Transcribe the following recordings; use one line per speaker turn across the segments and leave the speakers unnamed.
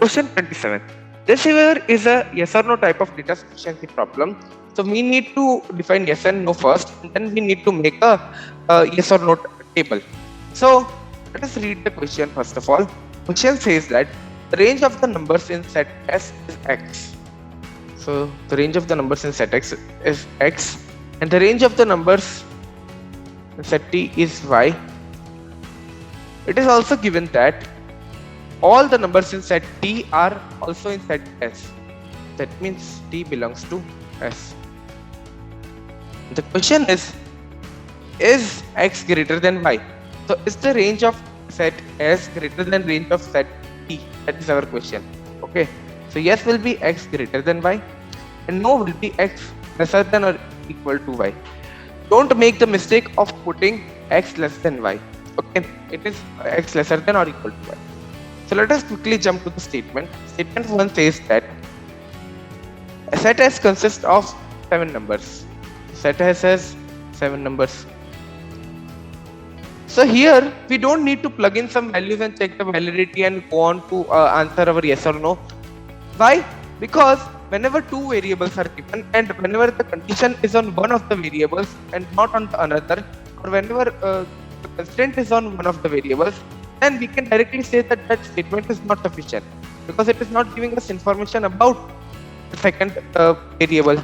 Question 27. This here is a yes or no type of data sufficiency problem. So we need to define yes and no first, and then we need to make a yes or no table. So let us read the question first of all. Question says that the range of the numbers in set S is X. So the range of the numbers in set X is X, and the range of the numbers in set T is Y. It is also given that all the numbers in set T are also in set S. That means T belongs to S. The question is X greater than Y? So is the range of set S greater than range of set T? That is our question. Okay. So yes will be X greater than Y, and no will be X lesser than or equal to Y. Don't make the mistake of putting X less than Y. Okay. It is X lesser than or equal to Y. So let us quickly jump to the statement. Statement 1 says that a set S consists of 7 numbers. Set S has 7 numbers. So here we don't need to plug in some values and check the validity and go on to answer our yes or no. Why? Because whenever two variables are given and whenever the condition is on one of the variables and not on the another, or whenever the constraint is on one of the variables, then we can directly say that that statement is not sufficient because it is not giving us information about the second variable.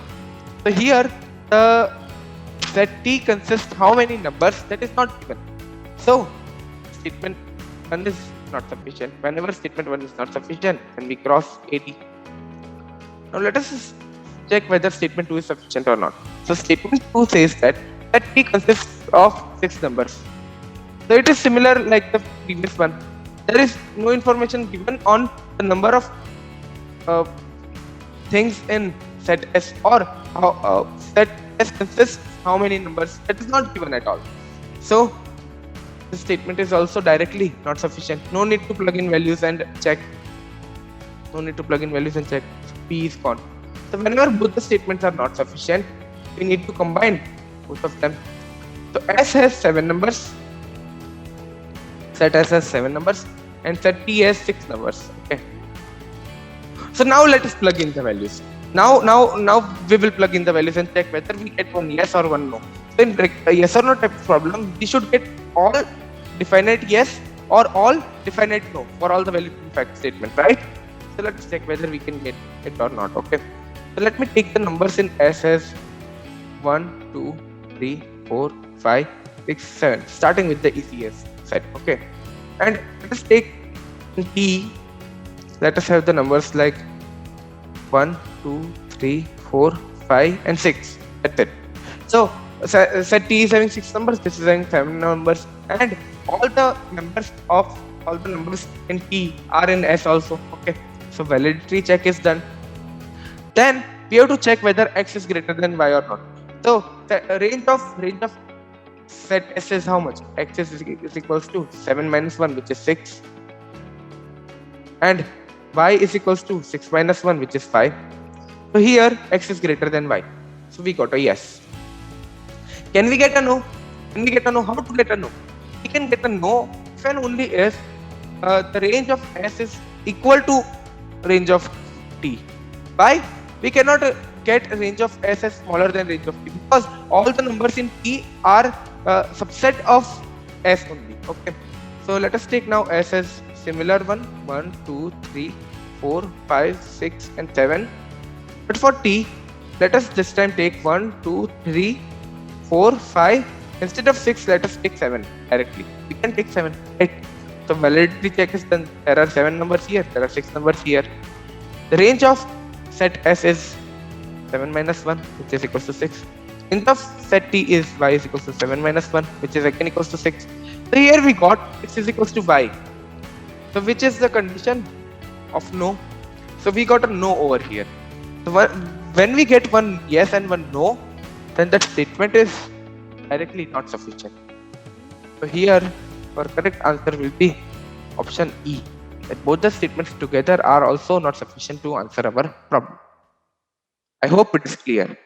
So here the set T consists how many numbers, that is not given. So statement 1 is not sufficient. Whenever statement 1 is not sufficient, then we cross AD. Now let us check whether statement 2 is sufficient or not. So statement 2 says that set T consists of 6 numbers. So it is similar like the previous one. There is no information given on the number of things in set S or how set S consists how many numbers. That is not given at all. So the statement is also directly not sufficient. No need to plug in values and check. No need to plug in values and check. So P is gone. So whenever both the statements are not sufficient, we need to combine both of them. So S has 7 numbers. Set S has 7 numbers and set T has 6 numbers. Okay. So now let us plug in the values. Now we will plug in the values and check whether we get one yes or one no. So in a yes or no type of problem, we should get all definite yes or all definite no for all the value in fact statement, right? So let's check whether we can get it or not. Okay. So let me take the numbers in S as 1, 2, 3, 4, 5, 6, 7, starting with the easiest set. Okay, and let us take T. Let us have the numbers like 1, 2, 3, 4, 5, and 6. That's it. So set T is having 6 numbers. This is having 7 numbers, and all the numbers in T are in S also. Okay, so validity check is done. Then we have to check whether X is greater than Y or not. So the range of set S is how much? X is equals to 7 minus 1, which is 6, and Y is equals to 6 minus 1, which is 5. So here X is greater than Y. So we got a yes. Can we get a no? Can we get a no? How to get a no? We can get a no if and only if the range of S is equal to range of T. Why? We cannot get a range of S as smaller than range of T because all the numbers in T are subset of S only. Okay. So let us take now S as similar one 1, 2, 3, 4, 5, 6, and 7. But for T, let us this time take 1, 2, 3, 4, 5. Instead of 6, let us take 7 directly. We can take 7, right? So validity check is done. There are 7 numbers here. There are 6 numbers here. The range of set S is 7 minus 1, which is equals to 6. Range of set T is Y is equals to 7 minus 1, which is again equals to 6. So here we got X is equals to Y. So which is the condition of no? So we got a no over here. So when we get one yes and one no, then that statement is directly not sufficient. So here our correct answer will be option E, that both the statements together are also not sufficient to answer our problem. I hope it is clear.